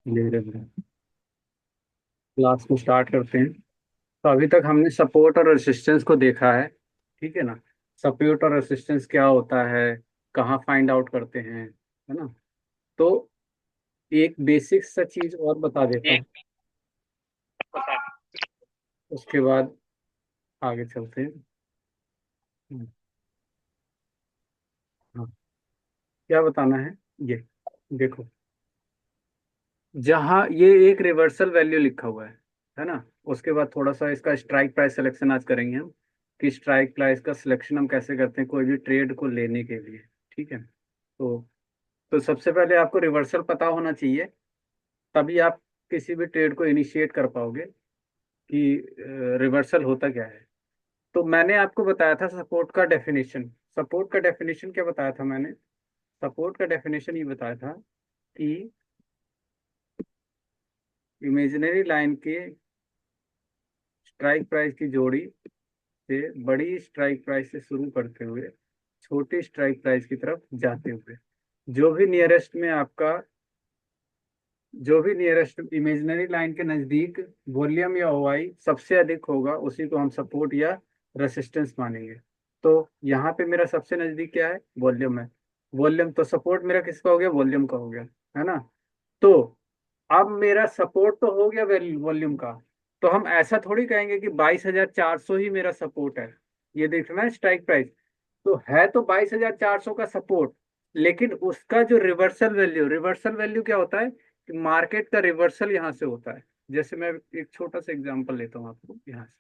धीरे धीरे क्लास को स्टार्ट करते हैं। तो अभी तक हमने सपोर्ट और रेसिस्टेंस को देखा है। ठीक है ना। सपोर्ट और रेसिस्टेंस क्या होता है, कहाँ फाइंड आउट करते हैं, है ना। तो एक बेसिक सा चीज और बता देता हूँ, उसके बाद आगे चलते हैं। हम्म, हाँ, क्या बताना है ये, देखो। जहाँ ये एक रिवर्सल वैल्यू लिखा हुआ है ना। उसके बाद थोड़ा सा इसका स्ट्राइक प्राइस सिलेक्शन आज करेंगे हम, कि स्ट्राइक प्राइस का सिलेक्शन हम कैसे करते हैं कोई भी ट्रेड को लेने के लिए। ठीक है। तो सबसे पहले आपको रिवर्सल पता होना चाहिए, तभी आप किसी भी ट्रेड को इनिशिएट कर पाओगे कि रिवर्सल होता क्या है। तो मैंने आपको बताया था सपोर्ट का डेफिनेशन। सपोर्ट का डेफिनेशन क्या बताया था मैंने? सपोर्ट का डेफिनेशन ये बताया था कि इमेजिनरी लाइन के स्ट्राइक प्राइस की जोड़ी से बड़ी स्ट्राइक प्राइस से शुरू करते हुए छोटी स्ट्राइक प्राइस की तरफ जाते हुए जो भी नियरेस्ट में आपका, जो भी नियरेस्ट इमेजिनरी लाइन के नजदीक वॉल्यूम या ओआई सबसे अधिक होगा उसी को हम सपोर्ट या रेसिस्टेंस मानेंगे। तो यहाँ पे मेरा सबसे नजदीक क्या है? वॉल्यूम है। वॉल्यूम तो सपोर्ट मेरा किसका हो गया? वॉल्यूम का हो गया, है ना। तो अब मेरा सपोर्ट तो हो गया वॉल्यूम का। तो हम ऐसा थोड़ी कहेंगे कि 22,400 ही मेरा सपोर्ट है। ये देखना है स्ट्राइक प्राइस, तो है तो 22,400 का सपोर्ट, लेकिन उसका जो रिवर्सल वैल्यू, रिवर्सल वैल्यू क्या होता है कि मार्केट का रिवर्सल यहाँ से होता है। जैसे मैं एक छोटा सा एग्जांपल लेता हूँ आपको यहाँ से,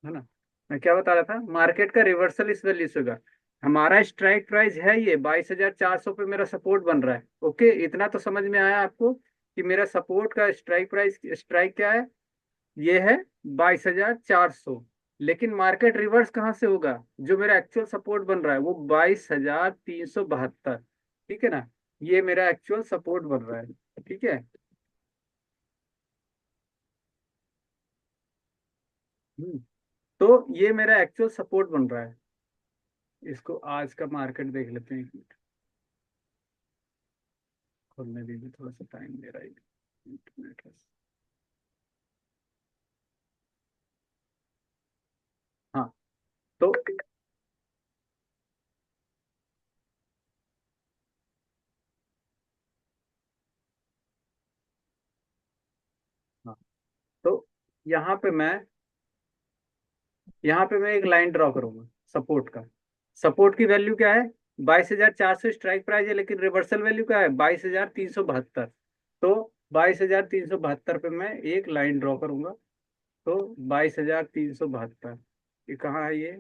है ना। मैं क्या बता रहा था, मार्केट का रिवर्सल इस वैल्यू से होगा। हमारा स्ट्राइक प्राइस है ये 22,400 पे, मेरा सपोर्ट बन रहा है। ओके, इतना तो समझ में आया आपको कि मेरा सपोर्ट का स्ट्राइक प्राइस, स्ट्राइक क्या है? ये है 22,400। लेकिन मार्केट रिवर्स कहाँ से होगा? जो मेरा एक्चुअल सपोर्ट बन रहा है वो 22,372। ठीक है ना। ये मेरा एक्चुअल सपोर्ट बन रहा है। ठीक है। हम्म, तो ये मेरा एक्चुअल सपोर्ट बन रहा है। इसको आज का मार्केट देख लेते हैं, एक मिनट। खोलने दीजिए, थोड़ा सा टाइम ले रहा है इंटरनेट है। हाँ। तो हाँ, तो यहाँ पे मैं यहाँ पे मैं एक लाइन ड्रॉ करूंगा सपोर्ट का। सपोर्ट की वैल्यू क्या है? 22,400 स्ट्राइक प्राइस है, लेकिन रिवर्सल वैल्यू क्या है? 22,372। तो 22,372 पे मैं एक लाइन ड्रॉ करूंगा। तो 22,372, ये कहाँ है? ये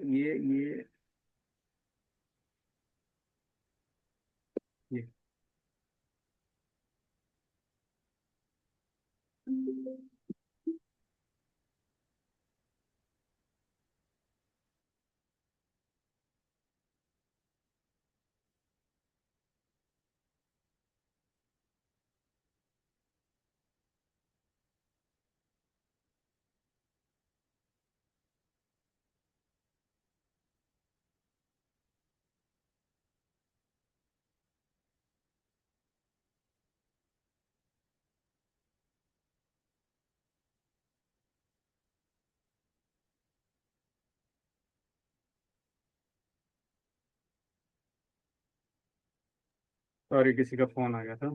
सॉरी, किसी का फोन आ गया था।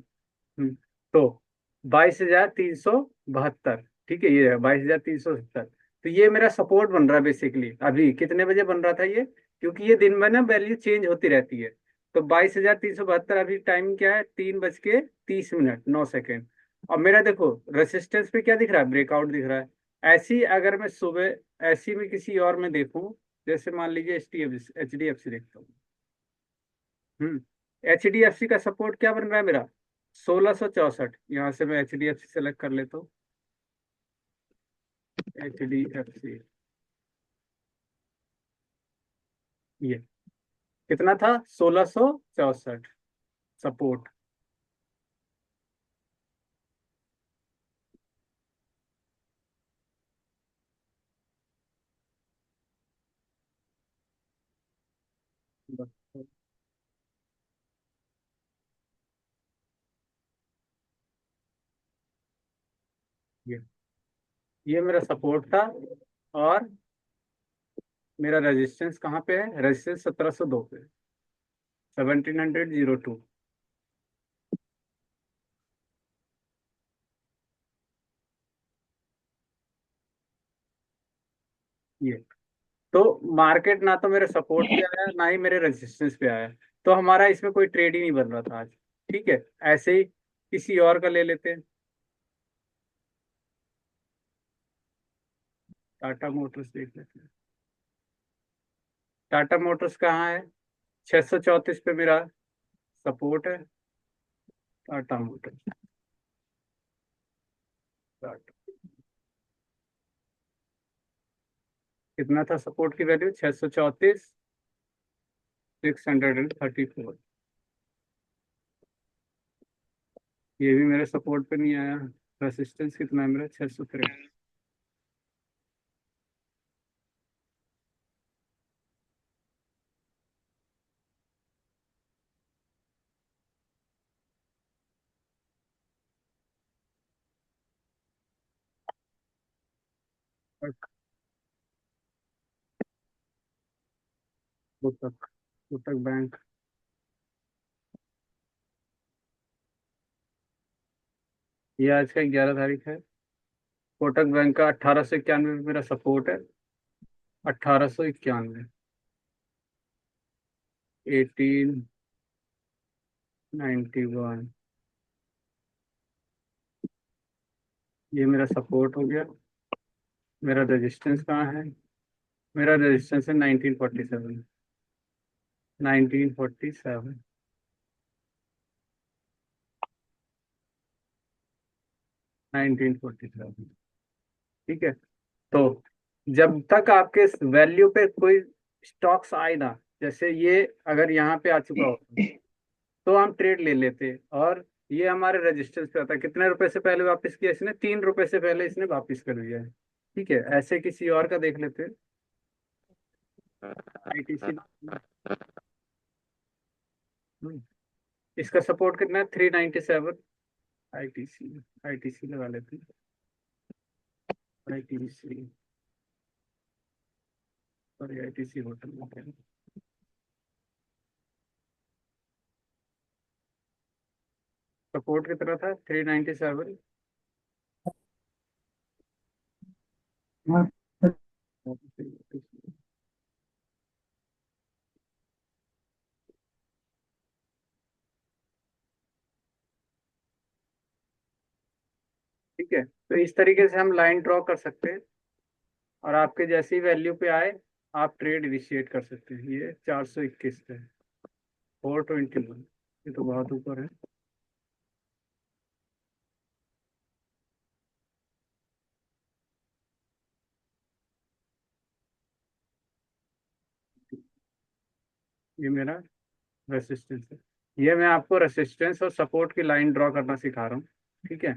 तो 22,372, ठीक है, ये है 22,370। तो ये मेरा सपोर्ट बन रहा है बेसिकली। अभी कितने बजे बन रहा था ये? क्योंकि ये दिन में ना वैल्यू चेंज होती रहती है। तो 22,372, अभी टाइम क्या है? 3:30 9 सेकेंड। और मेरा देखो रेसिस्टेंस पे क्या दिख रहा है? ब्रेकआउट दिख रहा है। ऐसी अगर मैं सुबह ऐसी में किसी और में देखूं, जैसे मान लीजिए एच डी एफ सी देखता हूँ। एच डी एफ सी का सपोर्ट क्या बन रहा है मेरा? 1664। यहाँ से मैं H D F C select कर लेता हूँ। एच डी एफ सी, ये कितना था? 1664 सपोर्ट। ये ये मेरा सपोर्ट था। और मेरा रेजिस्टेंस कहाँ पे है? रेजिस्टेंस 1702 पे, 1702। ये तो मार्केट ना तो मेरे सपोर्ट पे आया, ना ही मेरे रेजिस्टेंस पे आया। तो हमारा इसमें कोई ट्रेड ही नहीं बन रहा था आज। ठीक है, ऐसे ही किसी और का ले लेते हैं। टाटा मोटर्स देख लेते हैं। टाटा मोटर्स कहाँ है? 634 पे मेरा सपोर्ट है। टाटा मोटर्स, टाटा। कितना था सपोर्ट की वैल्यू? 634, 634। ये भी मेरे सपोर्ट पे नहीं आया। रेसिस्टेंस कितना है मेरा? 663। कोटक, कोटक बैंक। ये आज का 11 तारीख है। कोटक बैंक का 1891 पे मेरा सपोर्ट है। 1891, 1891। ये मेरा सपोर्ट हो गया। मेरा रेजिस्टेंस कहाँ है? मेरा रेजिस्टेंस है 1947, 1947, 1947। ठीक है। तो जब तक आपके वैल्यू पे कोई स्टॉक्स आए ना, जैसे ये अगर यहाँ पे आ चुका हो तो हम ट्रेड ले लेते। और ये हमारे रजिस्टर्स पे आता है। कितने रुपए से पहले वापस किया इसने? 3 रुपए से पहले इसने वापस कर दिया है। ठीक है, ऐसे किसी और का देख लेते हैं। आईटीसी। इसका सपोर्ट कितना है? 397। आईटीसी, आईटीसी लगा लेते हैं। आईटीसी, सॉरी, आईटीसी होटल में सपोर्ट कितना था? 397। ठीक है, तो इस तरीके से हम लाइन ड्रॉ कर सकते हैं। और आपके जैसी वैल्यू पे आए, आप ट्रेड इनिशिएट कर सकते हैं। ये 421 पे है, 421। ये तो बहुत ऊपर है। ये मेरा रेसिस्टेंस है। ये मैं आपको रेसिस्टेंस और सपोर्ट की लाइन ड्रॉ करना सिखा रहा हूँ। ठीक है।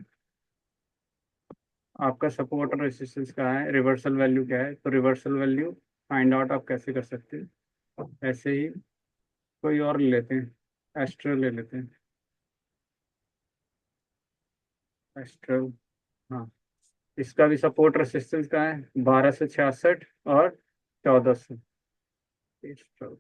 आपका सपोर्ट और रेसिस्टेंस कहाँ है? रिवर्सल वैल्यू क्या है? तो रिवर्सल वैल्यू फाइंड आउट आप कैसे कर सकते हैं? ऐसे ही कोई और ले लेते हैं, एस्ट्रल ले लेते हैं। एस्ट्रल, हाँ। इसका भी सपोर्ट रेसिस्टेंस कहाँ है? 1266 और 1400। एस्ट्रल,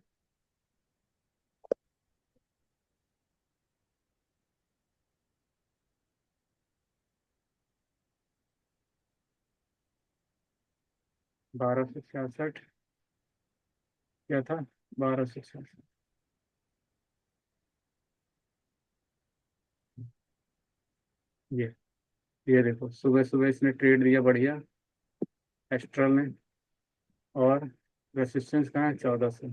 1266 क्या था? 1266। ये ये देखो, सुबह सुबह इसने ट्रेड दिया बढ़िया एस्ट्रल में। और रेसिस्टेंस कहाँ है? 1400।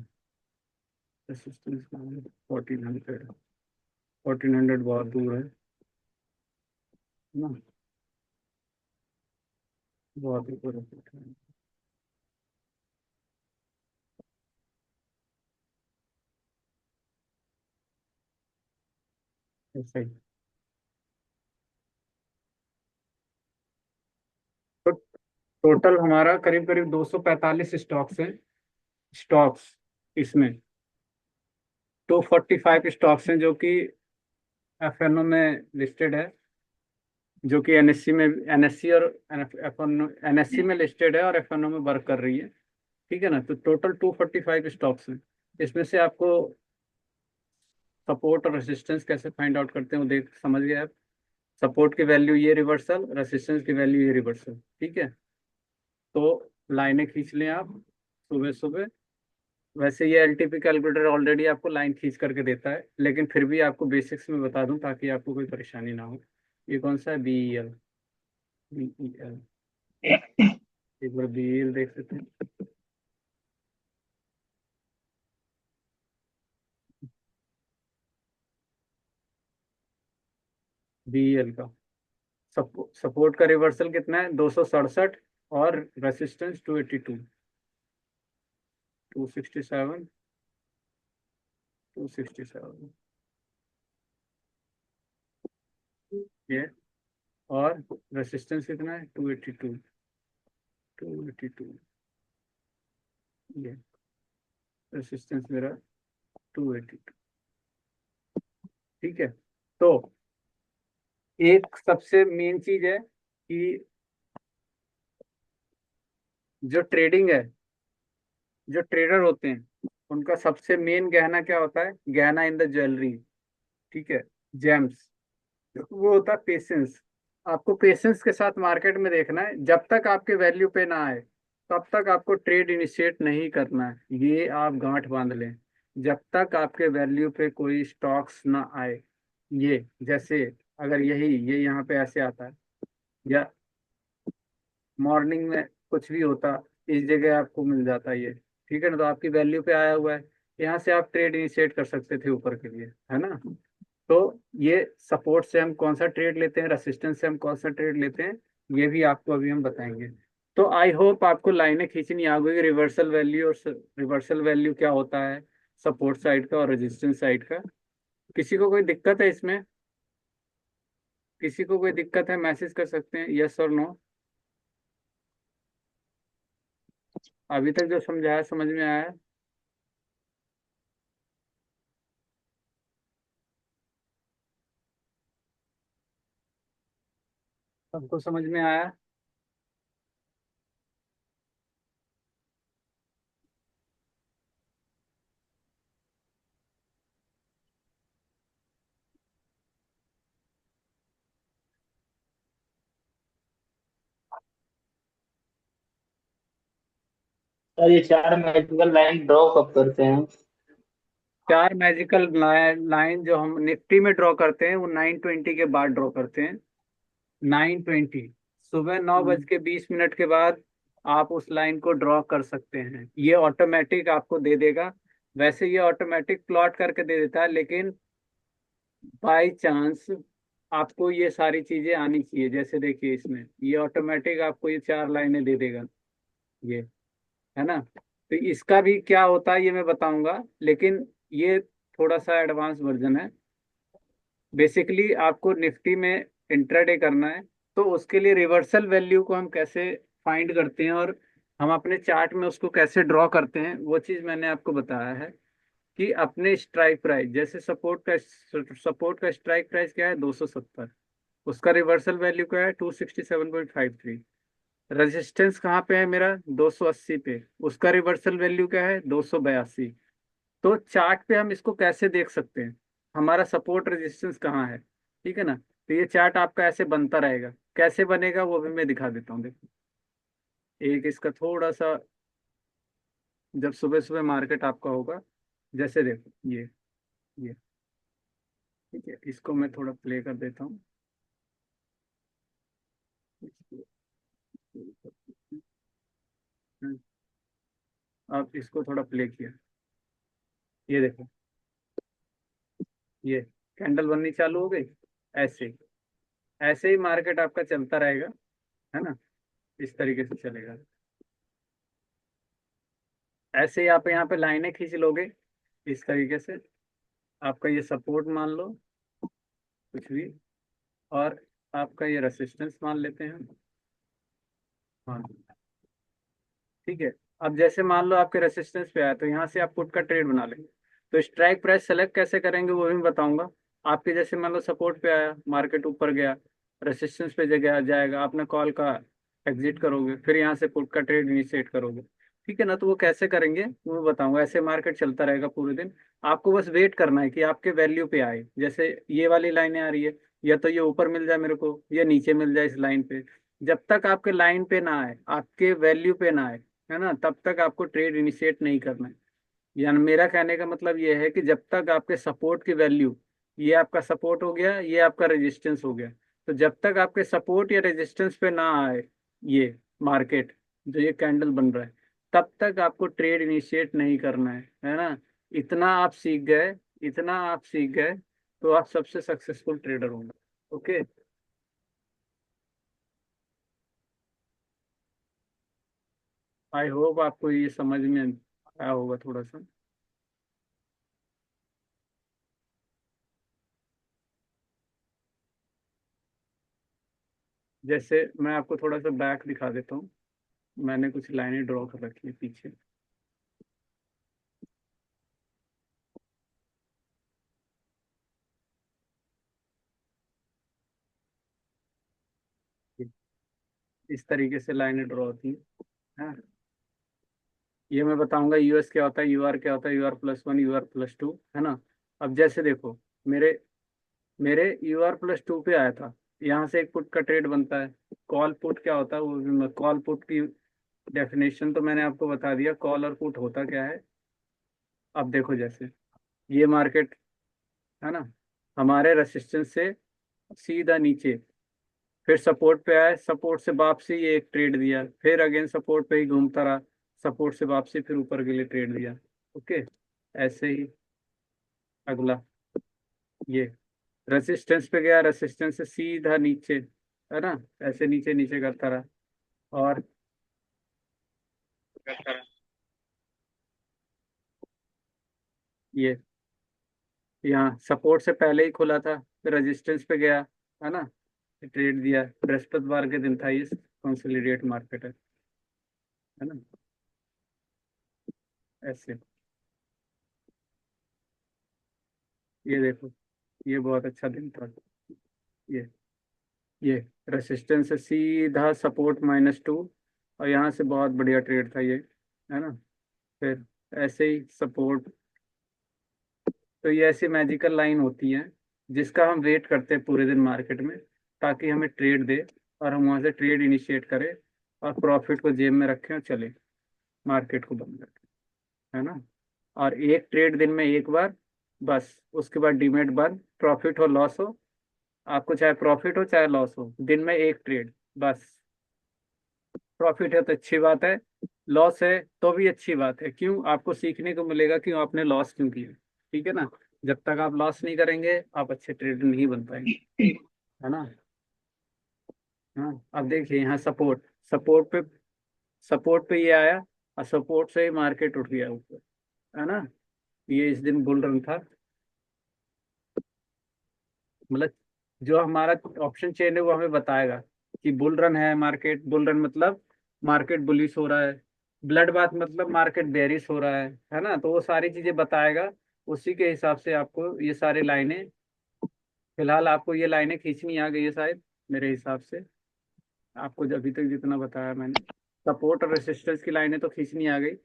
रेसिस्टेंस कहाँ है? 1400। 1400 बहुत दूर है ना? बहुत ऊपर है। ऐसा ही। तो टोटल हमारा करीब करीब 245 स्टॉक्स हैं। स्टॉक्स इसमें 245 स्टॉक्स हैं जो कि एफएनओ में लिस्टेड है। जो कि एनएससी में, एनएससी और एनएससी में लिस्टेड है और एफएनओ में वर्क कर रही है। ठीक है ना, तो टोटल 245 स्टॉक्स हैं। इसमें से आपको सपोर्ट और रेसिस्टेंस कैसे फाइंड आउट करते हैं वो देख समझ गए आप। सपोर्ट की वैल्यू ये रिवर्सल, रेसिस्टेंस की वैल्यू ये रिवर्सल। ठीक है, तो लाइनें खींच लें आप सुबह सुबह। वैसे ये एलटीपी कैलकुलेटर ऑलरेडी आपको लाइन खींच करके देता है, लेकिन फिर भी आपको बेसिक्स में बता दूं ताकि आपको कोई परेशानी ना हो। ये कौन सा है? बीईएल। बीईएल, एक बार बीईएल देख सकते हैं। बीईएल का सपोर्ट का रिवर्सल कितना है? 267। और रेसिस्टेंस 282, 267, 267 ये। और रेसिस्टेंस कितना है? 282, 282 ये रेसिस्टेंस मेरा 282। ठीक है, तो एक सबसे मेन चीज है कि जो ट्रेडिंग है, जो ट्रेडर होते हैं उनका सबसे मेन गहना क्या होता है? गहना इन द ज्वेलरी, ठीक है, जेम्स, वो होता है पेशेंस। आपको पेशेंस के साथ मार्केट में देखना है। जब तक आपके वैल्यू पे ना आए तब तक आपको ट्रेड इनिशिएट नहीं करना है, ये आप गांठ बांध लें। जब तक आपके वैल्यू पे कोई स्टॉक्स ना आए, ये जैसे अगर ये यहाँ पे ऐसे आता है, या मॉर्निंग में कुछ भी होता, इस जगह आपको मिल जाता ये, ठीक है ना, तो आपकी वैल्यू पे आया हुआ है, यहाँ से आप ट्रेड इनिशिएट कर सकते थे ऊपर के लिए, है ना। तो ये सपोर्ट से हम कौन सा ट्रेड लेते हैं, रेसिस्टेंस से हम कौन सा ट्रेड लेते हैं, ये भी आपको अभी हम बताएंगे। तो आई होप आपको लाइनें खींचनी आ गई, रिवर्सल वैल्यू और रिवर्सल वैल्यू क्या होता है, सपोर्ट साइड का और रेजिस्टेंस साइड का। किसी को कोई दिक्कत है इसमें? किसी को कोई दिक्कत है मैसेज कर सकते हैं, यस और नो। अभी तक जो समझाया समझ में आया है? सबको समझ में आया? 4 मैजिकल लाइन ड्रॉ कब करते हैं? चार मैजिकल लाइन जो हम निफ्टी में ड्रॉ करते हैं वो 9:20 के बाद ड्रॉ करते हैं। 9:20, सुबह 9:20 के बाद आप उस लाइन को ड्रॉ कर सकते हैं। ये ऑटोमेटिक आपको दे देगा। वैसे ये ऑटोमेटिक प्लॉट करके दे देता है, लेकिन बाय चांस आपको ये सारी चीजें आनी चाहिए। जैसे देखिए इसमें ये ऑटोमेटिक आपको ये चार लाइनें दे देगा, ये, है ना। तो इसका भी क्या होता है ये मैं बताऊंगा, लेकिन ये थोड़ा सा एडवांस वर्जन है। बेसिकली आपको निफ्टी में इंट्राडे करना है, तो उसके लिए रिवर्सल वैल्यू को हम कैसे फाइंड करते हैं और हम अपने चार्ट में उसको कैसे ड्रॉ करते हैं, वो चीज़ मैंने आपको बताया है। कि अपने स्ट्राइक प्राइस, जैसे सपोर्ट का स्ट्राइक प्राइस क्या है? 270। उसका रिवर्सल वैल्यू क्या है? 267.53। रेजिस्टेंस कहाँ पे है मेरा? 280 पे। उसका रिवर्सल वैल्यू क्या है? 282। तो चार्ट पे हम इसको कैसे देख सकते हैं, हमारा सपोर्ट रेजिस्टेंस कहाँ है, ठीक है ना। तो ये चार्ट आपका ऐसे बनता रहेगा। कैसे बनेगा वो भी मैं दिखा देता हूँ, देखो। एक इसका थोड़ा सा, जब सुबह सुबह मार्केट आपका होगा, जैसे देखो ये, ठीक है, इसको मैं थोड़ा प्ले कर देता हूँ। अब इसको थोड़ा प्ले किया, ये देखो, ये कैंडल बननी चालू हो गई। ऐसे ऐसे ही मार्केट आपका चलता रहेगा, है ना। इस तरीके से चलेगा। ऐसे ही आप यहाँ पे लाइनें खींच लोगे इस तरीके से। आपका ये सपोर्ट मान लो, कुछ भी, और आपका ये रेसिस्टेंस मान लेते हैं। हाँ, ठीक है। अब जैसे मान लो आपके रेसिस्टेंस पे आया, तो यहाँ से आप पुट का ट्रेड बना लेंगे। तो स्ट्राइक प्राइस सेलेक्ट कैसे करेंगे वो भी मैं बताऊंगा। आपके जैसे मान लो सपोर्ट पे आया, मार्केट ऊपर गया, रेसिस्टेंस पे जगह जाएगा, आपने कॉल का एग्जिट करोगे, फिर यहाँ से पुट का ट्रेड इनिशिएट करोगे। ठीक है ना, तो वो कैसे करेंगे वो मैं बताऊंगा। ऐसे मार्केट चलता रहेगा पूरे दिन। आपको बस वेट करना है कि आपके वैल्यू पे आए। जैसे ये वाली लाइनें आ रही है, या तो ये ऊपर मिल जाए मेरे को, या नीचे मिल जाए इस लाइन पे। जब तक आपके लाइन पे ना आए, आपके वैल्यू पे ना आए, है ना, तब तक आपको ट्रेड इनिशिएट नहीं करना है। यानी मेरा कहने का मतलब ये है कि जब तक आपके सपोर्ट की वैल्यू, ये आपका सपोर्ट हो गया, ये आपका रेजिस्टेंस हो गया, तो जब तक आपके सपोर्ट या रेजिस्टेंस पे ना आए ये मार्केट, जो ये कैंडल बन रहा है, तब तक आपको ट्रेड इनिशिएट नहीं करना है ना। इतना आप सीख गए, इतना आप सीख गए, तो आप सबसे सक्सेसफुल ट्रेडर होंगे। ओके। आई होप आपको ये समझ में आया होगा थोड़ा सा। जैसे मैं आपको थोड़ा सा बैक दिखा देता हूँ। मैंने कुछ लाइनें ड्रॉ कर रखी है पीछे। इस तरीके से लाइनें ड्रॉ होती हैं। हाँ, ये मैं बताऊंगा यूएस क्या होता है, यूआर क्या होता है, यूआर+1, यूआर+2, है ना। अब जैसे देखो, मेरे मेरे यूआर+2 पे आया था। यहाँ से एक पुट का ट्रेड बनता है। कॉल पुट क्या होता है वो भी मैं, कॉल पुट की डेफिनेशन तो मैंने आपको बता दिया, कॉल और पुट होता क्या है। अब देखो, जैसे ये मार्केट, है ना, हमारे रेसिस्टेंस से सीधा नीचे, फिर सपोर्ट पे आए, सपोर्ट से वापसी ये एक ट्रेड दिया, फिर अगेन सपोर्ट पे ही घूमता रहा, सपोर्ट से वापसी, फिर ऊपर के लिए ट्रेड दिया। ओके। ऐसे ही अगला, ये रेसिस्टेंस पे गया, रेसिस्टेंस से सीधा नीचे, है ना, ऐसे नीचे नीचे करता रहा, और करता रहा। ये यहाँ सपोर्ट से पहले ही खुला था, फिर रेजिस्टेंस पे गया, है ना, ट्रेड दिया। बृहस्पतिवार के दिन था ये, कंसोलिडेट मार्केट है ना। ऐसे, ये देखो, ये बहुत अच्छा दिन था। ये ये रेसिस्टेंस से सीधा सपोर्ट -2, और यहाँ से बहुत बढ़िया ट्रेड था ये, है ना। फिर ऐसे ही सपोर्ट। तो ये ऐसी मैजिकल लाइन होती है जिसका हम वेट करते हैं पूरे दिन मार्केट में, ताकि हमें ट्रेड दे, और हम वहाँ से ट्रेड इनिशिएट करें, और प्रॉफिट को जेब में रखें और चले, मार्केट को बंद करें, है ना। और एक ट्रेड दिन में एक बार, बस उसके बाद डीमेट बंद, प्रॉफिट हो लॉस हो, आपको चाहे प्रॉफिट हो चाहे लॉस हो, दिन में एक ट्रेड बस। प्रॉफिट है तो अच्छी बात है, लॉस है तो भी अच्छी बात है। क्यों? आपको सीखने को मिलेगा कि आपने लॉस क्यों किया। ठीक है ना। जब तक आप लॉस नहीं करेंगे, आप अच्छे ट्रेडर नहीं बन पाएंगे, है ना। हाँ, अब देखिए यहाँ सपोर्ट, सपोर्ट पे सपोर्ट पे ये आया, और सपोर्ट से ही मार्केट उठ गया ऊपर, है ना। ये इस दिन बुल रन था। मतलब जो हमारा ऑप्शन चेन है वो हमें बताएगा कि बुल रन है मार्केट। बुल रन मतलब मार्केट बुलिश हो रहा है, ब्लड बाथ मतलब मार्केट बेरिश हो रहा है ना। तो वो सारी चीजें बताएगा। उसी के हिसाब से आपको ये सारी लाइनें, फिलहाल आपको ये लाइनें खींचनी आ गई है शायद, मेरे हिसाब से। आपको अभी तक जितना बताया मैंने, सपोर्ट और रेसिस्टेंस की लाइनें तो खींचनी आ गई।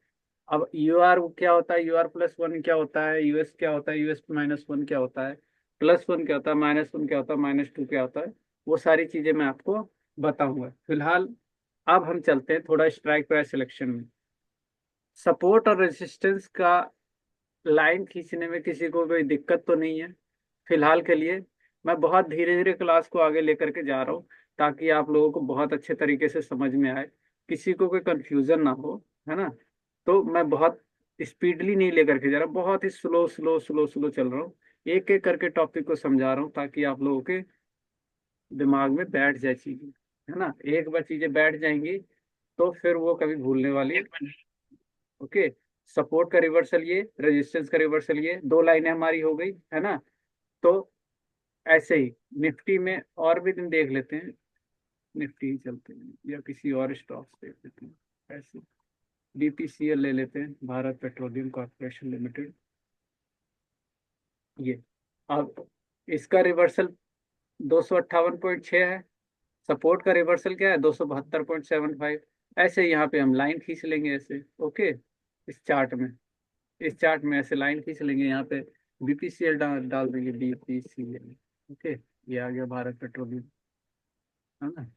अब यूआर क्या होता है, यूआर+1 क्या होता है, यूएस क्या होता है, यूएस−1 क्या होता है, +1 क्या होता है, -1 क्या होता है, -2 क्या होता है, वो सारी चीजें मैं आपको बताऊंगा। फिलहाल अब हम चलते हैं थोड़ा स्ट्राइक प्राइस सिलेक्शन में। सपोर्ट और रेजिस्टेंस का लाइन खींचने में किसी को कोई दिक्कत तो नहीं है फिलहाल के लिए। मैं बहुत धीरे धीरे क्लास को आगे लेकर के जा रहा हूँ, ताकि आप लोगों को बहुत अच्छे तरीके से समझ में आए, किसी को कोई कंफ्यूजन ना हो, है ना। तो मैं बहुत स्पीडली नहीं लेकर के जा रहा, बहुत ही स्लो स्लो स्लो स्लो चल रहा हूँ। एक एक करके टॉपिक को समझा रहा हूँ, ताकि आप लोगों के दिमाग में बैठ जाए चीजें, है ना। एक बार चीजें बैठ जाएंगी तो फिर वो कभी भूलने वाली। ओके। सपोर्ट का रिवर्सल ये, रेजिस्टेंस का रिवर्सल ये, दो लाइनें हमारी हो गई, है ना। तो ऐसे ही निफ्टी में और भी दिन देख लेते हैं। निफ्टी ही चलते हैं, या किसी और स्टॉक्स देख लेते हैं। ऐसे बीपीसीएल ले लेते हैं, भारत पेट्रोलियम कॉर्पोरेशन लिमिटेड। ये अब इसका रिवर्सल 258.6 है, सपोर्ट का रिवर्सल क्या है, 272.75। ऐसे यहाँ पे हम लाइन खींच लेंगे ऐसे, ओके। इस चार्ट में, इस चार्ट में ऐसे लाइन खींच लेंगे, यहाँ पे बीपीसीएल डाल डाल देंगे, बीपीसीएल। ओके, ये आ गया भारत पेट्रोलियम, है ना।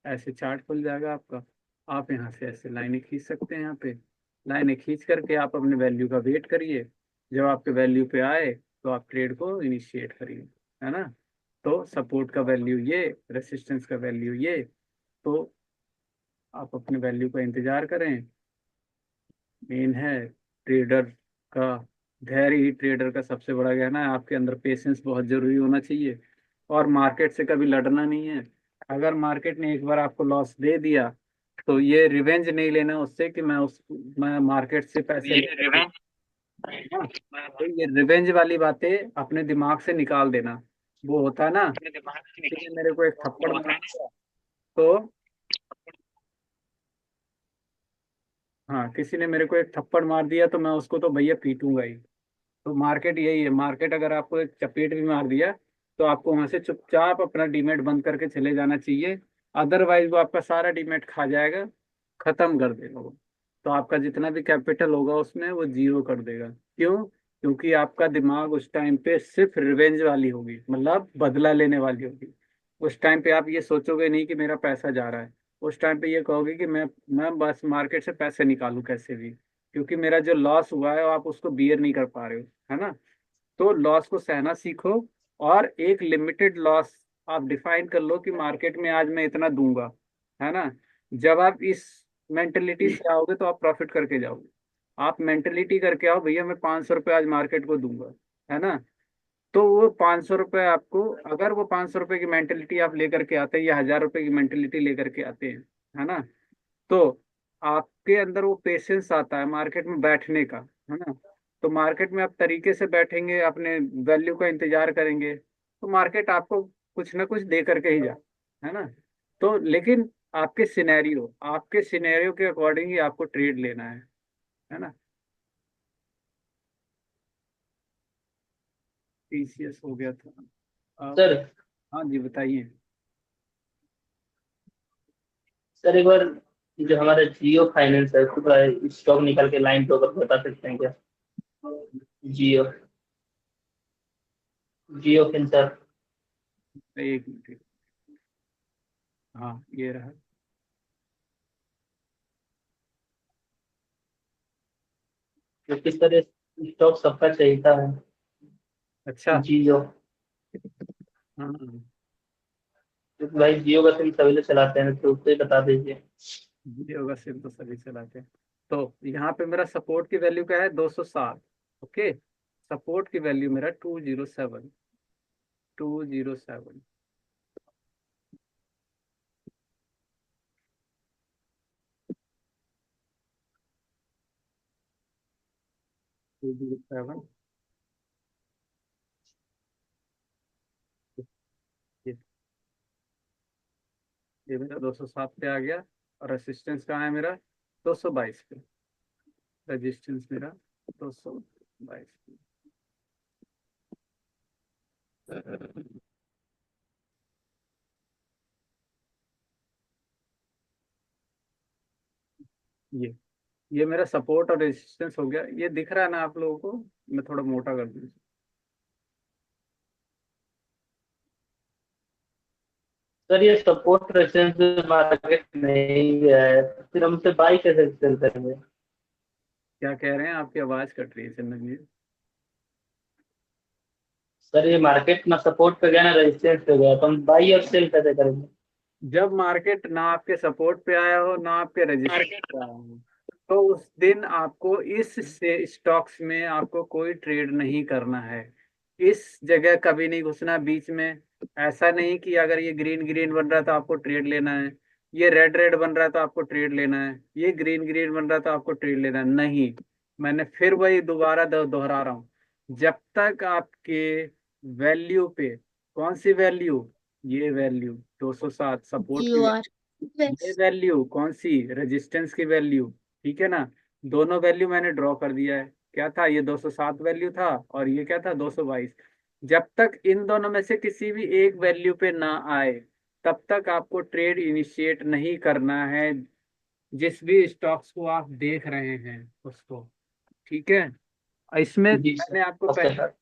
ऐसे चार्ट खुल जाएगा आपका। आप यहाँ से ऐसे लाइनें खींच सकते हैं, यहाँ पे लाइनें खींच करके आप अपने वैल्यू का वेट करिए। जब आपके वैल्यू पे आए तो आप ट्रेड को इनिशिएट करिए, है ना। तो सपोर्ट का वैल्यू ये, रेसिस्टेंस का वैल्यू ये। तो आप अपने वैल्यू का इंतजार करें। मेन है ट्रेडर का धैर्य ही ट्रेडर का सबसे बड़ा गहना है। आपके अंदर पेशेंस बहुत जरूरी होना चाहिए, और मार्केट से कभी लड़ना नहीं है। अगर मार्केट ने एक बार आपको लॉस दे दिया तो ये रिवेंज नहीं लेना उससे कि मैं मार्केट से पैसे ये ले रहा हूँ। रिवेंज। हाँ, तो ये रिवेंज वाली बातें अपने दिमाग से निकाल देना। वो होता है ना, अपने दिमाग से किसी ने निकाल। मेरे को एक थप्पड़ वो मार होता है दिया तो, हाँ, किसी ने मेरे को एक थप्पड़ मार दिया तो मैं उसको तो भैया पीटूंगा ही। तो मार्केट यही है, मार्केट अगर आपको एक चपेट भी मार दिया तो आपको वहां से चुपचाप अपना डीमेट बंद करके चले जाना चाहिए। अदरवाइज वो आपका सारा डीमेट खा जाएगा, खत्म कर देगा वो। तो आपका जितना भी कैपिटल होगा उसमें वो जीरो कर देगा। क्यों? क्योंकि आपका दिमाग उस टाइम पे सिर्फ रिवेंज वाली होगी, मतलब बदला लेने वाली होगी। उस टाइम पे आप ये सोचोगे नहीं कि मेरा पैसा जा रहा है। उस टाइम पे ये कहोगे कि मैं बस मार्केट से पैसे निकालूं कैसे भी, क्योंकि मेरा जो लॉस हुआ है आप उसको बियर नहीं कर पा रहे हो, है ना। तो लॉस को सहना सीखो, और एक लिमिटेड लॉस आप डिफाइन कर लो कि मार्केट में आज मैं इतना दूंगा, है ना। जब आप इस मेंटेलिटी से आओगे तो आप प्रॉफिट करके जाओगे। आप मेंटेलिटी करके आओ, भैया मैं 500 रुपये आज मार्केट को दूंगा, है ना। तो वो 500 रुपये आपको, अगर वो 500 रुपये की मेंटेलिटी आप लेकर के आते हैं या 1000 रुपये की मेंटेलिटी लेकर के आते हैं, है ना, तो आपके अंदर वो पेशेंस आता है मार्केट में बैठने का, है ना। तो मार्केट में आप तरीके से बैठेंगे, अपने वैल्यू का इंतजार करेंगे, तो मार्केट आपको कुछ ना कुछ दे करके ही जा, है ना। तो लेकिन आपके सिनेरियो के अकॉर्डिंग ही आपको ट्रेड लेना है ना। टीसीएस हो गया था। अब, सर। हाँ जी बताइए। सर एक बार, जो हमारा जियो फाइनेंस है उसका स्टॉक निकाल के लाइन ड्रॉ कर बता सकते हैं क्या? जियो। जियो फिनसर। एक मिनट। हाँ, ये रहा। तो किस तरह स्टॉक सबका चाहिए था? अच्छा। जियो। हाँ, क्योंकि भाई जियो का सिम सभी लोग चलाते हैं, तो उससे बता दीजिए। जियो का सिम तो सभी चलाते हैं। तो यहाँ पे मेरा सपोर्ट की वैल्यू क्या है, 207। ओके, सपोर्ट की वैल्यू मेरा 207, 207। 207। ये ये मेरा 207 पे आ गया। और रेसिस्टेंस कहाँ है मेरा, 222 पे। रेजिस्टेंस मेरा 222 पे। ये ये मेरा सपोर्ट और रेजिस्टेंस हो गया, ये दिख रहा है ना आप लोगों को। मैं थोड़ा मोटा कर दूँ। सर ये सपोर्ट रेजिस्टेंस मार्केट नहीं है, फिर हमसे बाई कैसे सेल करेंगे? क्या कह रहे हैं, आपकी आवाज कट रही है चंदन जी। सर ये मार्केट ना सपोर्ट पे गया ना रेजिस्टेंस पे गया, तो हम बाई और सेल कैसे करेंगे? जब मार्केट ना आपके सपोर्ट पे आया हो ना आपके रजिस्टर मार्केट। पे आया हो, तो उस दिन आपको इस से स्टॉक्स में आपको कोई ट्रेड नहीं करना है। इस जगह कभी नहीं घुसना बीच में। ऐसा नहीं कि अगर ये ग्रीन ग्रीन बन रहा है तो आपको ट्रेड लेना है, ये रेड रेड बन रहा है तो आपको ट्रेड लेना है, ये ग्रीन ग्रीन बन रहा है तो आपको ट्रेड लेना है, नहीं। मैंने फिर वही दोबारा दोहरा रहा हूँ। जब तक आपके वैल्यू पे, कौन सी वैल्यू, ये वैल्यू 207 सपोर्ट की, You are ये best. वैल्यू कौन सी, रेजिस्टेंस की वैल्यू, ठीक है ना। दोनों वैल्यू मैंने ड्रॉ कर दिया है। क्या था ये, 207 वैल्यू था, और ये क्या था, 222। जब तक इन दोनों में से किसी भी एक वैल्यू पे ना आए, तब तक आपको ट्रेड इनिशिएट नहीं करना है, जिस भी स्टॉक्स को आप देख रहे हैं उसको। ठीक है। इसमें जी सर। मैंने आपको ओके पहले सर।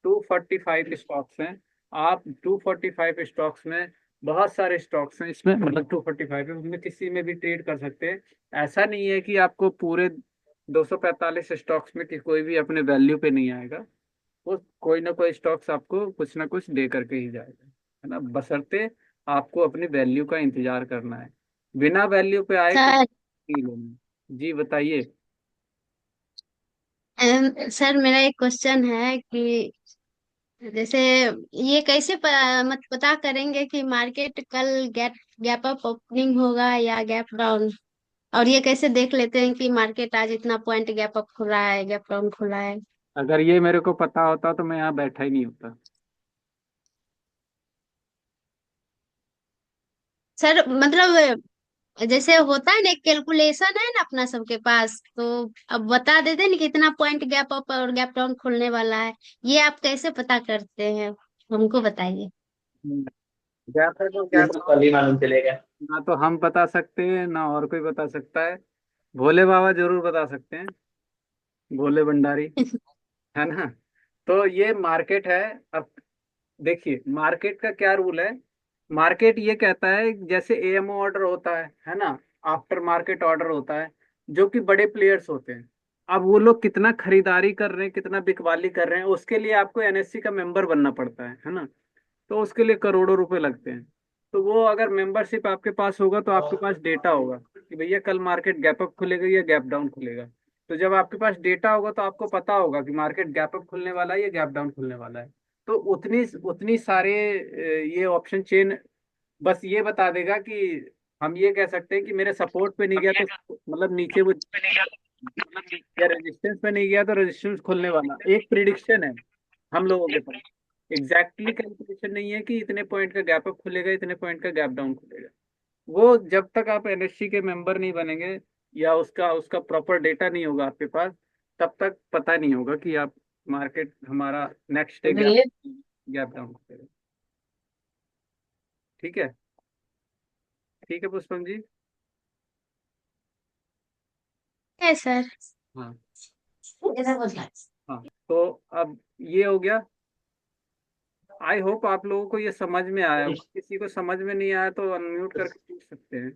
245 स्टॉक्स हैं। आप 245 स्टॉक्स में बहुत सारे स्टॉक्स हैं इसमें, मतलब 245 है, उसमें किसी में भी ट्रेड कर सकते हैं। ऐसा नहीं है कि आपको पूरे 245 स्टॉक्स में कि कोई भी अपने वैल्यू पे नहीं आएगा। वो कोई ना कोई स्टॉक्स आपको कुछ ना कुछ दे करके ही जाएगा, है ना, बशर्ते आपको अपनी वैल्यू का इंतजार करना है। बिना वैल्यू पे आए कुछ सर नहीं लेना। जी बताइए। सर मेरा एक क्वेश्चन है कि जैसे ये कैसे मत पता करेंगे कि मार्केट कल गैप गैप अप ओपनिंग होगा या गैप डाउन। और ये कैसे देख लेते हैं कि मार्केट आज इतना पॉइंट गैप अप खुला है गैप डाउन खुला है। अगर ये मेरे को पता होता तो मैं यहाँ बैठा ही नहीं होता। सर मतलब जैसे होता है ना कैलकुलेशन है ना अपना सबके पास, तो अब बता देते हैं ना कि इतना पॉइंट गैप अप और गैप डाउन खुलने वाला है। ये आप कैसे पता करते हैं, हमको बताइए। गैप है तो ये गैप। तो कल ही मालूम चलेगा। ना तो हम बता सकते हैं ना और कोई बता सकता है। भोले बाबा जरूर बता सकते हैं, भोले भंडारी, है ना। तो ये मार्केट है। अब देखिए मार्केट का क्या रूल है। मार्केट ये कहता है, जैसे एएमओ ऑर्डर होता है ना, आफ्टर मार्केट ऑर्डर होता है, जो कि बड़े प्लेयर्स होते हैं। अब वो लोग कितना खरीदारी कर रहे हैं, कितना बिकवाली कर रहे हैं, उसके लिए आपको एनएससी का मेंबर बनना पड़ता है ना। तो उसके लिए करोड़ों रुपए लगते हैं। तो वो अगर मेंबरशिप आपके पास होगा तो आपके पास डेटा होगा कि भैया कल मार्केट गैप अप खुलेगा या गैप डाउन खुलेगा। तो जब आपके पास डेटा होगा तो आपको पता होगा कि मार्केट गैप अप खुलने वाला है या गैप डाउन खुलने वाला है। तो उतनी उतनी सारे ये ऑप्शन चेन बस ये बता देगा कि हम ये कह सकते हैं कि मेरे सपोर्ट पे नहीं गया तो मतलब नीचे वो, या रेजिस्टेंस पे नहीं गया तो रेजिस्टेंस खुलने वाला, एक प्रिडिक्शन है हम लोगों के पास। एग्जैक्टली कैलकुलेशन नहीं है कि इतने पॉइंट का गैप अप खुलेगा, इतने पॉइंट का गैप डाउन खुलेगा। वो जब तक आप एनएससी के मेंबर नहीं बनेंगे या उसका उसका प्रॉपर डेटा नहीं होगा आपके पास, तब तक पता नहीं होगा कि आप मार्केट हमारा नेक्स्ट डे गैप ये गैप डाउन खुलेगा। ठीक है। ठीक है पुष्पम जी। है सर। हाँ। हाँ तो अब ये हो गया। आई होप आप लोगों को ये समझ में आया होगा। किसी को समझ में नहीं आया तो अनम्यूट करके पूछ सकते हैं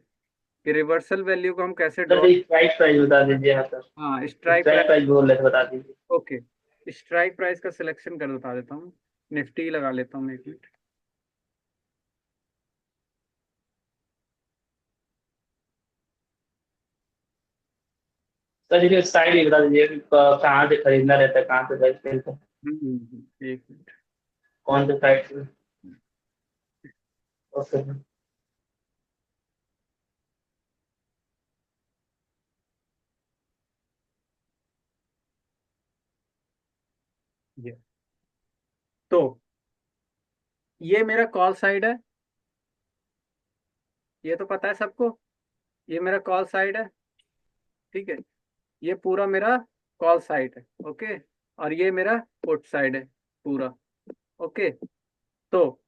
कि रिवर्सल वैल्यू को हम कैसे ड्रॉ। सर स्ट्राइक प्राइस बता दीजिए। हाँ सर। हाँ स्ट्राइक स्ट्राइक प्राइस। प्राइस बोल रहे थे, बता दीजिए। ओके। स्ट्राइक प्राइस का सिलेक्शन कर बता देता हूँ। निफ्टी लगा लेता हूँ एक मिनट। सर ये साइड ही बता दीजिए कि कहाँ से खरीदना रहता है, कहाँ से बेचते हैं, एक मिनट। कौन से साइड से। ओके। ये तो ये मेरा कॉल साइड है। ये तो पता है सबको। ये मेरा कॉल साइड है। ठीक है। ये पूरा मेरा कॉल साइड है। ओके। और ये मेरा पुट साइड है पूरा। ओके। तो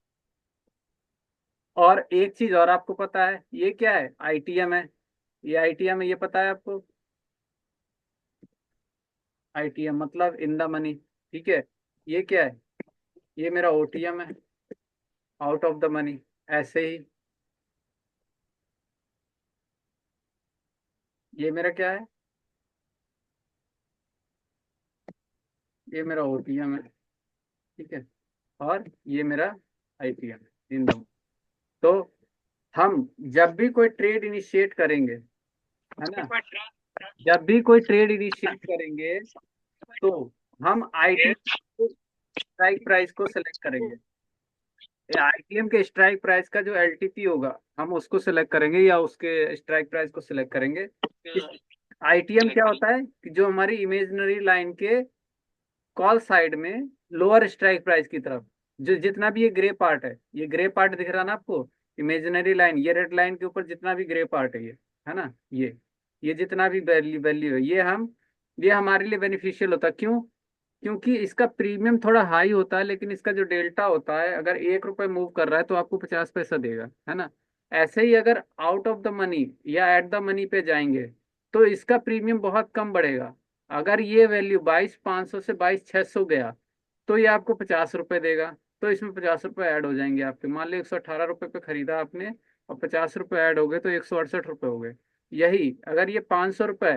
और एक चीज और आपको पता है, ये क्या है, आईटीएम है। ये आईटीएम है, ये पता है आपको। आईटीएम मतलब इन द मनी। ठीक है। ये क्या है, ये मेरा ओटीएम है, आउट ऑफ द मनी। ऐसे ही ये मेरा क्या है, ये मेरा ओटीएम है। ठीक है। और ये मेरा आईपीएम है, इन दोनों। तो हम जब भी कोई ट्रेड इनिशिएट करेंगे, है ना, जब भी कोई ट्रेड इनिशिएट करेंगे तो हम आईटी स्ट्राइक प्राइस को सिलेक्ट करेंगे। आईटीएम के स्ट्राइक प्राइस का जो एलटीपी होगा हम उसको सिलेक्ट करेंगे या उसके स्ट्राइक प्राइस को सिलेक्ट करेंगे। इस आईटीएम क्या होता है कि जो हमारी इमेजिनरी लाइन के कॉल साइड में लोअर स्ट्राइक प्राइस की तरफ, जो जितना भी ये ग्रे पार्ट है, ये ग्रे पार्ट दिख रहा ना आपको, इमेजिनरी लाइन, ये रेड लाइन के ऊपर जितना भी ग्रे पार्ट है ये, है ना, ये जितना भी वैल्यू वैल्यू है, ये हमारे लिए बेनिफिशियल होता है। क्यों? क्योंकि इसका प्रीमियम थोड़ा हाई होता है, लेकिन इसका जो डेल्टा होता है, अगर 1 रुपए मूव कर रहा है तो आपको 50 पैसा देगा, है ना। ऐसे ही अगर आउट ऑफ द मनी या एट द मनी पे जाएंगे तो इसका प्रीमियम बहुत कम बढ़ेगा। अगर ये वैल्यू 22,500 से 22,600 गया तो ये आपको 50 रुपए देगा। तो इसमें 50 रुपए ऐड हो जाएंगे आपके। मान लो 118 रुपए पे खरीदा आपने और 50 रुपए ऐड हो गए तो 168 रुपए हो गए। यही अगर ये 500 रुपए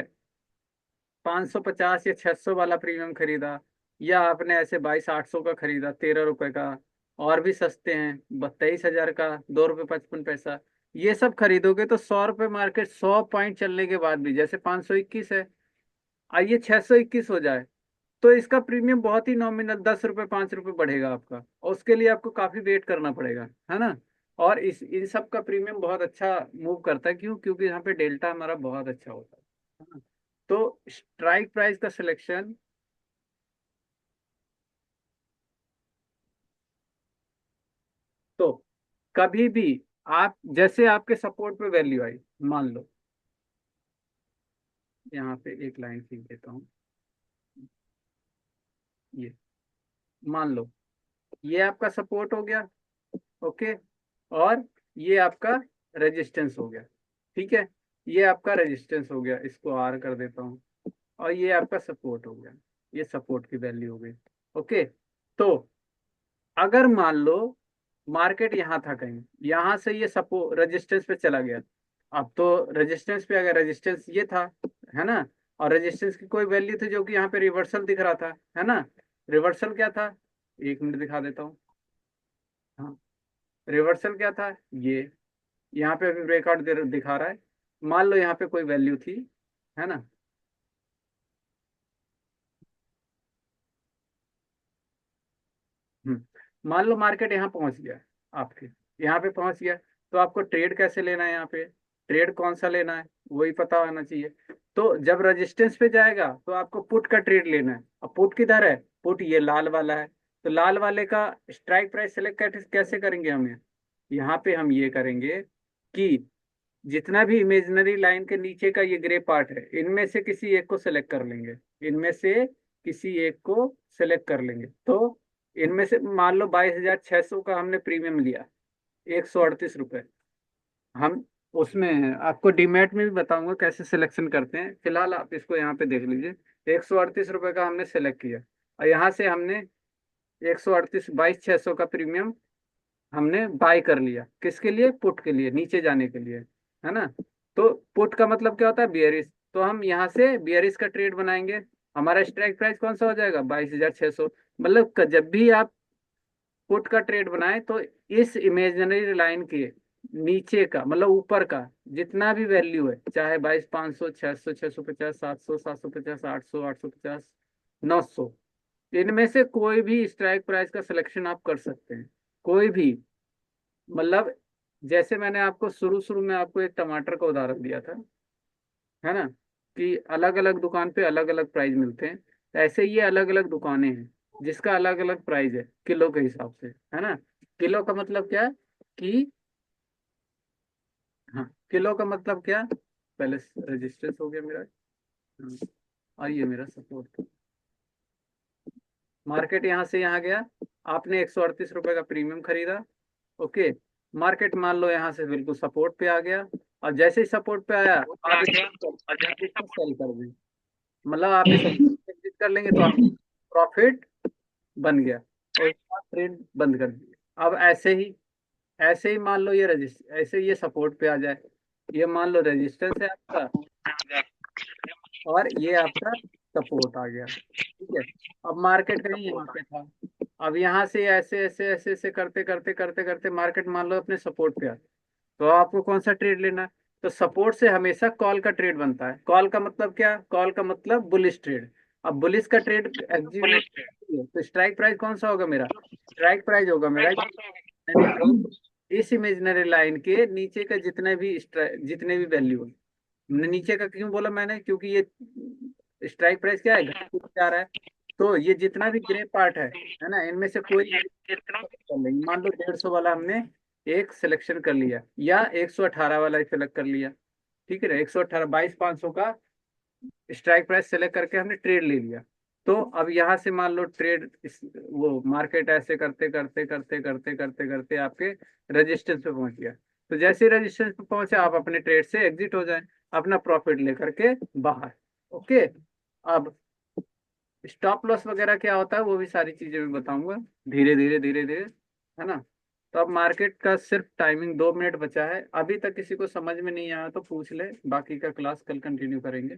550 या 600 वाला प्रीमियम खरीदा, या आपने ऐसे 22,800 का खरीदा 13 रुपए का, और भी सस्ते हैं 23,000 का 2 रुपये 55 पैसा, ये सब खरीदोगे तो 100 रुपये मार्केट 100 पॉइंट चलने के बाद भी, जैसे 521 है, आइए 621 हो जाए, तो इसका प्रीमियम बहुत ही नॉमिनल 10 रुपये 5 रुपये बढ़ेगा आपका, और उसके लिए आपको काफी वेट करना पड़ेगा, है ना। और इस इन सब का प्रीमियम बहुत अच्छा मूव करता है, क्यों? क्योंकि यहाँ पे डेल्टा हमारा बहुत अच्छा होता है ना? तो स्ट्राइक प्राइस का सिलेक्शन, तो कभी भी आप जैसे आपके सपोर्ट पे वैल्यू आई, मान लो यहाँ पे एक लाइन खींच देता हूँ, ये मान लो ये आपका सपोर्ट हो गया, ओके, और ये आपका रेजिस्टेंस हो गया, ठीक है। ये आपका रेजिस्टेंस हो गया, इसको आर कर देता हूँ, और ये आपका सपोर्ट हो गया, ये सपोर्ट की वैल्यू हो गई, ओके। तो अगर मान लो मार्केट यहाँ था कहीं, यहाँ से ये सपो रेजिस्टेंस पे चला गया, अब तो रेजिस्टेंस पे, अगर रेजिस्टेंस ये था, है ना, और रेजिस्टेंस की कोई वैल्यू थी जो कि यहाँ पे रिवर्सल दिख रहा था, है ना। रिवर्सल क्या था, 1 मिनट दिखा देता हूँ। हाँ, रिवर्सल क्या था, ये यहाँ पे अभी ब्रेकआउट दिखा रहा है। मान लो यहाँ पे कोई वैल्यू थी, है ना। मान लो मार्केट यहाँ पहुंच गया, आपके यहाँ पे पहुंच गया, तो आपको ट्रेड कैसे लेना है, यहाँ पे ट्रेड कौन सा लेना है वही पता होना चाहिए। तो जब रेजिस्टेंस पे जाएगा तो आपको पुट का ट्रेड लेना है। अब पुट किधर है, पुट ये लाल वाला है, तो लाल वाले का स्ट्राइक प्राइस सेलेक्ट कैसे करेंगे हमें, यहाँ पे हम ये करेंगे कि जितना भी इमेजिनरी लाइन के नीचे का ये ग्रे पार्ट है, इनमें से किसी एक को सेलेक्ट कर लेंगे, इनमें से किसी एक को सेलेक्ट कर लेंगे। तो इनमें से मान लो 22,600 का हमने प्रीमियम लिया, 138 रुपये। हम उसमें आपको डीमैट में भी बताऊंगा कैसे सिलेक्शन करते हैं, फिलहाल आप इसको यहाँ पे देख लीजिए। 138 रुपये का हमने सेलेक्ट किया, और यहाँ से हमने 138 22,600 का प्रीमियम हमने बाय कर लिया, किसके लिए, पुट के लिए, नीचे जाने के लिए, है ना। तो पुट का मतलब क्या होता है, बियरिश। तो हम यहाँ से बियरिश का ट्रेड बनाएंगे। हमारा स्ट्राइक प्राइस कौन सा हो जाएगा, 22,600। मतलब जब भी आप पुट का ट्रेड बनाए तो इस इमेजिनरी लाइन के नीचे का, मतलब ऊपर का जितना भी वैल्यू है, चाहे 22,500 600 650 700 750 800 850 900, इनमें से कोई भी स्ट्राइक प्राइस का सिलेक्शन आप कर सकते हैं, कोई भी। मतलब जैसे मैंने आपको शुरू शुरू में आपको एक टमाटर का उदाहरण दिया था, है ना, कि अलग अलग दुकान पे अलग अलग प्राइस मिलते हैं, तो ऐसे ये अलग अलग दुकानें हैं जिसका अलग अलग प्राइस है किलो के हिसाब से, है ना। किलो का मतलब क्या है कि, हाँ, किलो का मतलब क्या, पहले रजिस्टर्स हो गया मेरा, हाँ, और ये मेरा सपोर्ट। मार्केट यहाँ से यहाँ गया, आपने 138 रुपये का प्रीमियम खरीदा, ओके। मार्केट मान लो यहाँ से बिल्कुल सपोर्ट पे आ गया, और जैसे ही सपोर्ट पे आया आप इसको सेल कर दें, मतलब आप इसे एग्जिट कर लेंगे तो आप प्रॉफिट बन गया, और ट्रेड बंद कर दिया। अब ऐसे ही मान लो ये रजिस्टर, ऐसे ही ये सपोर्ट पे आ जाए, ये मान लो रेजिस्टेंस है आपका, और ये आपका सपोर्ट आ गया, ठीक है। अब मार्केट कहीं यहाँ पे था, अब यहाँ से ऐसे ऐसे ऐसे ऐसे करते करते करते करते मार्केट मान लो अपने सपोर्ट पे आ, तो आपको कौन सा ट्रेड लेना है, तो सपोर्ट से हमेशा कॉल का ट्रेड बनता है। कॉल का मतलब क्या, कॉल का मतलब बुलिश ट्रेड। अब बुलिश का ट्रेड एग्जीक्यूट, तो स्ट्राइक प्राइस कौन सा होगा मेरा, स्ट्राइक प्राइस होगा मेरा इस इमेजिनरी लाइन के नीचे का जितने भी वैल्यू है। नीचे का क्यों बोला मैंने, क्योंकि ये स्ट्राइक प्राइस क्या है, घटते जा रहा है। तो ये जितना भी ग्रे पार्ट है ना, इनमें से कोई कर लेंगे। मान लो 150 वाला हमने एक सिलेक्शन कर लिया, या 118 वाला सिलेक्ट कर लिया, ठीक है ना। 118 22,500 का स्ट्राइक प्राइस सेलेक्ट करके हमने ट्रेड ले लिया, तो अब यहाँ से मान लो ट्रेड वो मार्केट ऐसे करते करते करते करते करते करते आपके रेजिस्टेंस पे पहुंच गया। तो जैसे रेजिस्टेंस पे पहुंचे आप अपने ट्रेड से एग्जिट हो जाए, अपना प्रॉफिट लेकर के बाहर। ओके। अब स्टॉप लॉस वगैरह क्या होता है वो भी सारी चीजें मैं बताऊंगा धीरे धीरे धीरे धीरे, है ना। तो अब मार्केट का सिर्फ टाइमिंग 2 मिनट बचा है, अभी तक किसी को समझ में नहीं आया तो पूछ ले, बाकी का क्लास कल कंटिन्यू करेंगे।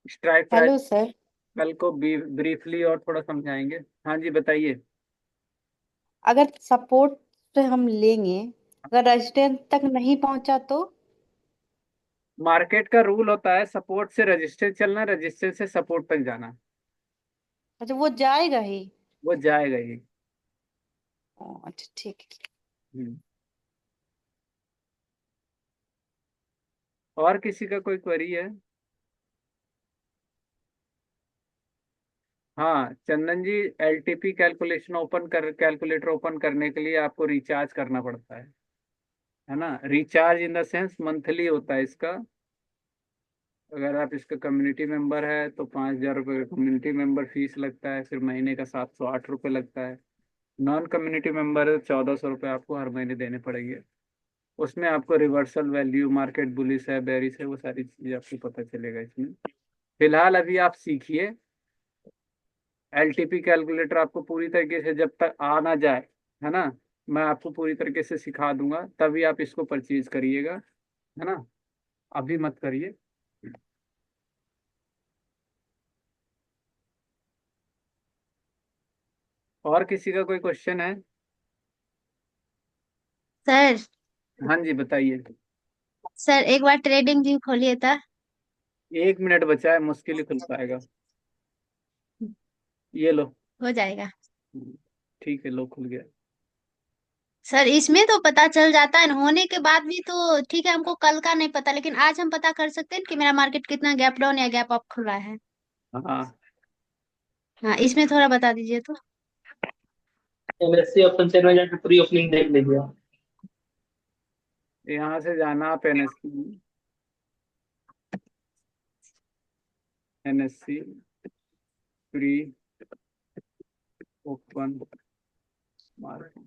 Strike price hello sir. कल को ब्रीफली और थोड़ा समझाएंगे। हाँ जी बताइए। अगर सपोर्ट से हम लेंगे, अगर रेजिस्टेंस तक नहीं पहुंचा तो? मार्केट का रूल होता है सपोर्ट से रजिस्टर चलना, रजिस्टर से सपोर्ट तक जाना। अच्छा, वो जाएगा ही। वो जाएगा ही। अच्छा ठीक है। हम्म। और किसी का कोई क्वेरी है? हाँ चंदन जी, एलटीपी कैलकुलेटर ओपन करने के लिए आपको रिचार्ज करना पड़ता है ना। Recharge in the sense monthly होता है इसका। अगर आप इसका कम्युनिटी मेंबर है तो 5,000 रुपये कम्युनिटी मेंबर फीस लगता है, फिर महीने का 708 रुपये लगता है। नॉन कम्युनिटी मेंबर है 1,400 रुपये आपको हर महीने देने पड़ेंगे। उसमें आपको रिवर्सल वैल्यू, मार्केट बुलिश है बेरिश है, वो सारी चीज़ आपको पता चलेगा इसमें। फिलहाल अभी आप सीखिए एलटीपी कैलकुलेटर, आपको पूरी तरीके से जब तक आ ना जाए, है ना, मैं आपको पूरी तरीके से सिखा दूंगा तभी आप इसको परचेज करिएगा, है ना। अभी मत करिए। और किसी का कोई क्वेश्चन है? सर। हाँ जी बताइए। सर एक बार ट्रेडिंग व्यू खोलिए था। 1 मिनट बचा है, मुश्किल ही खुल पाएगा। ये लो। हो जाएगा। ठीक है, लो खुल गया। सर इसमें तो पता चल जाता है ना, होने के बाद भी तो ठीक है, हमको कल का नहीं पता, लेकिन आज हम पता कर सकते हैं कि मेरा मार्केट कितना गैप डाउन या गैप अप खुला है। हाँ हाँ इसमें थोड़ा बता दीजिए तो। एमएससी ऑप्शन चेन में जाकर प्री ओपनिंग देख लीजिए। यहाँ से जाना आप NSC, NSC pre open market.